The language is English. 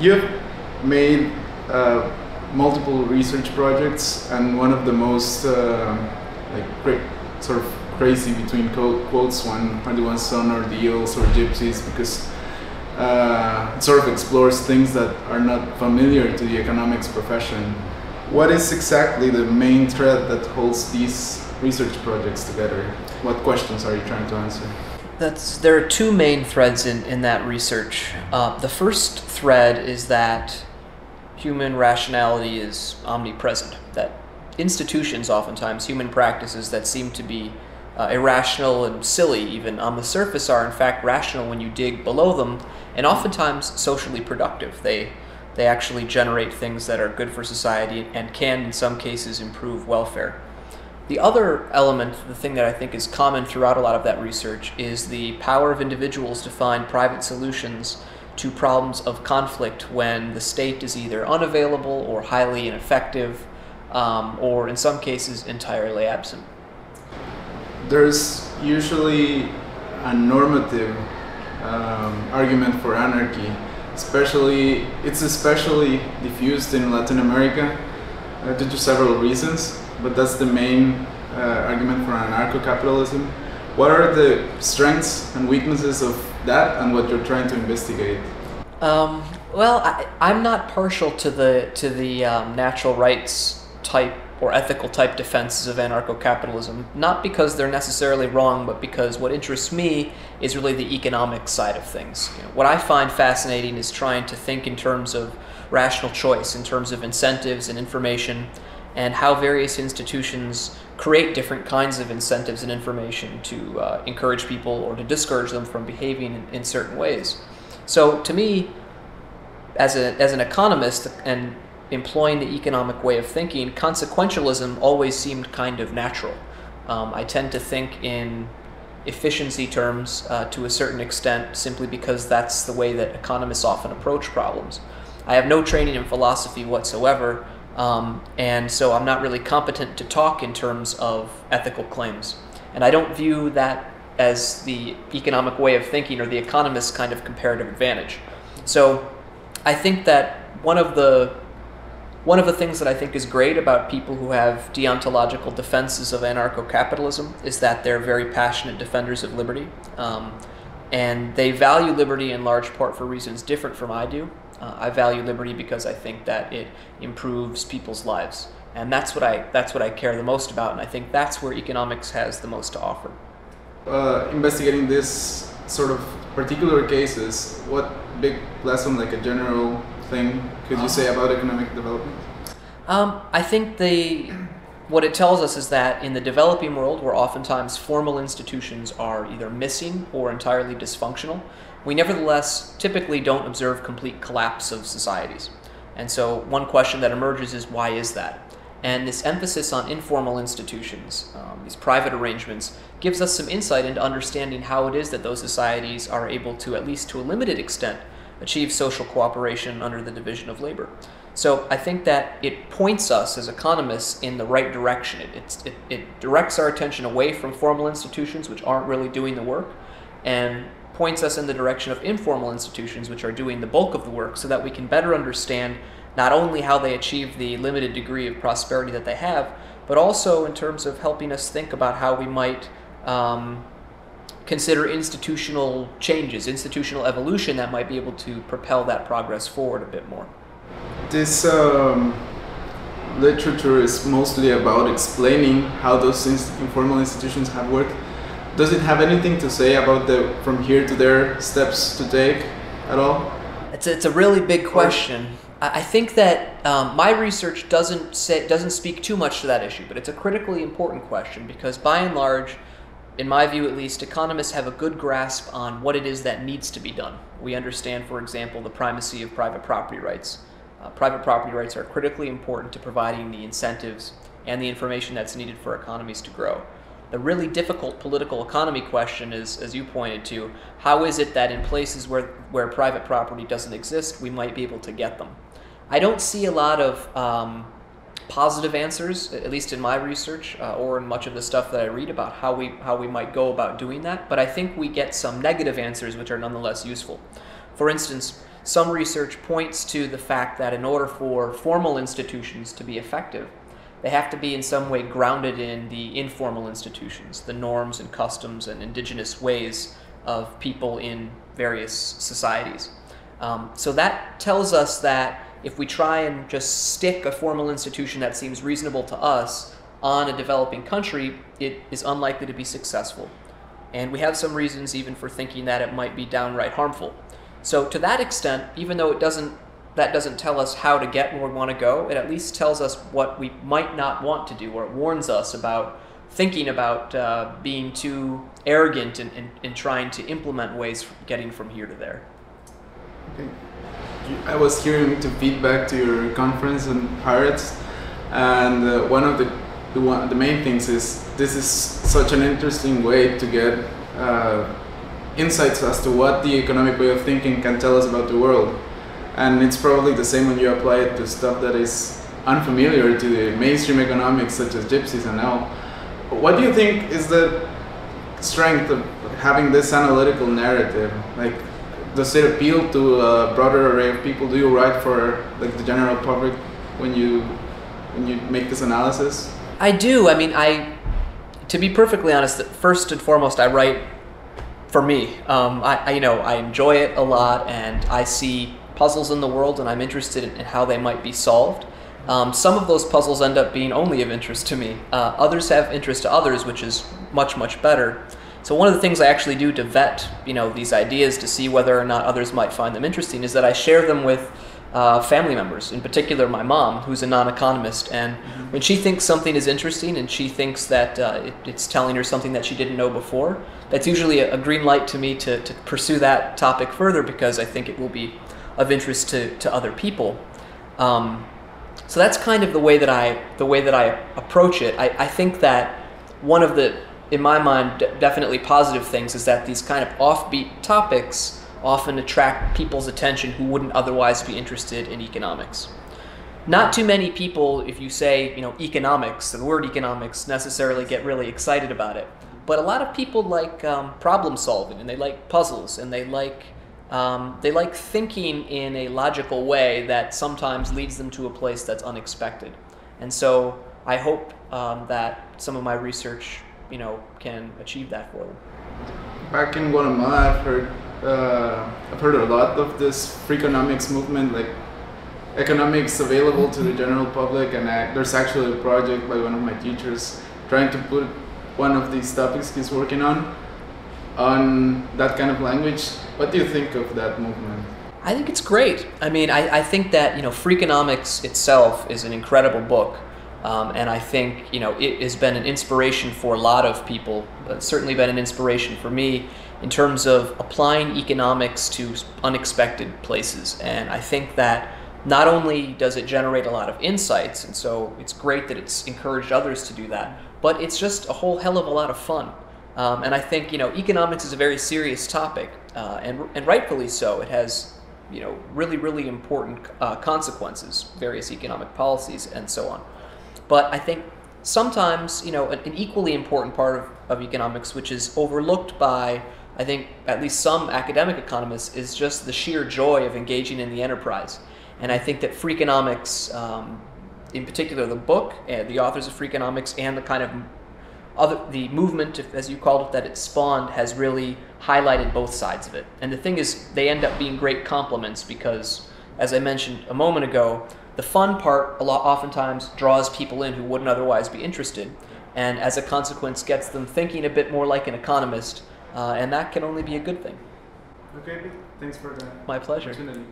You've made multiple research projects, and one of the most sort of crazy between quotes one are the ones on Ordeals or Gypsies, because it sort of explores things that are not familiar to the economics profession. What is exactly the main thread that holds these research projects together? What questions are you trying to answer? There are two main threads in that research. The first thread is that human rationality is omnipresent, that institutions, oftentimes human practices that seem to be irrational and silly even on the surface, are in fact rational when you dig below them, and oftentimes socially productive. They actually generate things that are good for society and can in some cases improve welfare. The other element, the thing that I think is common throughout a lot of that research, is the power of individuals to find private solutions to problems of conflict when the state is either unavailable or highly ineffective, or in some cases entirely absent. There's usually a normative argument for anarchy. It's especially diffused in Latin America due to several reasons, but that's the main argument for anarcho-capitalism. What are the strengths and weaknesses of that, and what you're trying to investigate? Well, I'm not partial to the natural rights type or ethical type defenses of anarcho-capitalism, not because they're necessarily wrong, but because what interests me is really the economic side of things. What I find fascinating is trying to think in terms of rational choice, in terms of incentives and information, and how various institutions create different kinds of incentives and information to encourage people or to discourage them from behaving in certain ways. So to me, as an economist and employing the economic way of thinking, consequentialism always seemed kind of natural. I tend to think in efficiency terms to a certain extent, simply because that's the way that economists often approach problems. I have no training in philosophy whatsoever, and so I'm not really competent to talk in terms of ethical claims. And I don't view that as the economic way of thinking or the economist's kind of comparative advantage. So I think that one of the things that I think is great about people who have deontological defenses of anarcho-capitalism is that they're very passionate defenders of liberty, and they value liberty in large part for reasons different from I do. I value liberty because I think that it improves people's lives, and that's what I care the most about, and I think that's where economics has the most to offer. Investigating this sort of particular cases, what big lesson, like a general thing, could you say about economic development? I think what it tells us is that in the developing world, where oftentimes formal institutions are either missing or entirely dysfunctional, we nevertheless typically don't observe complete collapse of societies. And so one question that emerges is, why is that? And this emphasis on informal institutions, these private arrangements, gives us some insight into understanding how it is that those societies are able to, at least to a limited extent, achieve social cooperation under the division of labor. So I think that it points us as economists in the right direction. It directs our attention away from formal institutions, which aren't really doing the work, and points us in the direction of informal institutions, which are doing the bulk of the work, so that we can better understand not only how they achieve the limited degree of prosperity that they have, but also in terms of helping us think about how we might consider institutional changes, institutional evolution that might be able to propel that progress forward a bit more. This literature is mostly about explaining how those informal institutions have worked. Does it have anything to say about the from here to there steps to take at all? It's a really big question. I think that my research doesn't speak too much to that issue, but it's a critically important question because, by and large, in my view at least, economists have a good grasp on what it is that needs to be done. We understand, for example, the primacy of private property rights. Private property rights are critically important to providing the incentives and the information that's needed for economies to grow. The really difficult political economy question is, as you pointed to, how is it that in places where private property doesn't exist, we might be able to get them? I don't see a lot of positive answers, at least in my research, or in much of the stuff that I read about how we might go about doing that, but I think we get some negative answers which are nonetheless useful. For instance, some research points to the fact that in order for formal institutions to be effective, they have to be in some way grounded in the informal institutions, the norms and customs and indigenous ways of people in various societies. So that tells us that if we try and just stick a formal institution that seems reasonable to us on a developing country, it is unlikely to be successful. And we have some reasons even for thinking that it might be downright harmful. So to that extent, even though that doesn't tell us how to get where we want to go, it at least tells us what we might not want to do, or it warns us about thinking about being too arrogant in trying to implement ways for getting from here to there. Okay. I was hearing to feedback to your conference on pirates, and one of the main things is this is such an interesting way to get insights as to what the economic way of thinking can tell us about the world. And it's probably the same when you apply it to stuff that is unfamiliar to the mainstream economics, such as Gypsies and all. What do you think is the strength of having this analytical narrative? Like, does it appeal to a broader array of people? Do you write for like the general public when you make this analysis? I do. I mean, to be perfectly honest, first and foremost, I write for me. I enjoy it a lot, and I see puzzles in the world, and I'm interested in how they might be solved. Some of those puzzles end up being only of interest to me. Others have interest to others, which is much, much better. So one of the things I actually do to vet, these ideas to see whether or not others might find them interesting is that I share them with family members, in particular my mom, who's a non-economist. And when she thinks something is interesting and she thinks that it's telling her something that she didn't know before, that's usually a green light to me to pursue that topic further, because I think it will be of interest to other people. So that's kind of the way that I approach it. I think that one of the, in my mind, definitely positive things is that these kind of offbeat topics often attract people's attention who wouldn't otherwise be interested in economics. Not too many people, if you say, economics, the word economics, necessarily get really excited about it. But a lot of people like problem solving, and they like puzzles, and they like thinking in a logical way that sometimes leads them to a place that's unexpected. And so I hope that some of my research, can achieve that for them. Back in Guatemala, I've heard a lot of this freakonomics movement, like economics available to the general public, and there's actually a project by one of my teachers trying to put one of these topics he's working on that kind of language. What do you think of that movement? I think it's great. I mean, I think that, freakonomics itself is an incredible book. And I think, it has been an inspiration for a lot of people, but certainly been an inspiration for me in terms of applying economics to unexpected places. And I think that not only does it generate a lot of insights, and so it's great that it's encouraged others to do that, but it's just a whole hell of a lot of fun. And I think, economics is a very serious topic, and rightfully so. It has, really, really important consequences, various economic policies, and so on. But I think sometimes, an equally important part of economics, which is overlooked by, I think, at least some academic economists, is just the sheer joy of engaging in the enterprise. And I think that freakonomics, in particular the book, the authors of freakonomics, and the kind of the movement, as you called it, that it spawned, has really highlighted both sides of it. And the thing is, they end up being great complements because, as I mentioned a moment ago, the fun part oftentimes draws people in who wouldn't otherwise be interested, and as a consequence gets them thinking a bit more like an economist, and that can only be a good thing. Okay, thanks for that. My pleasure. Opportunity.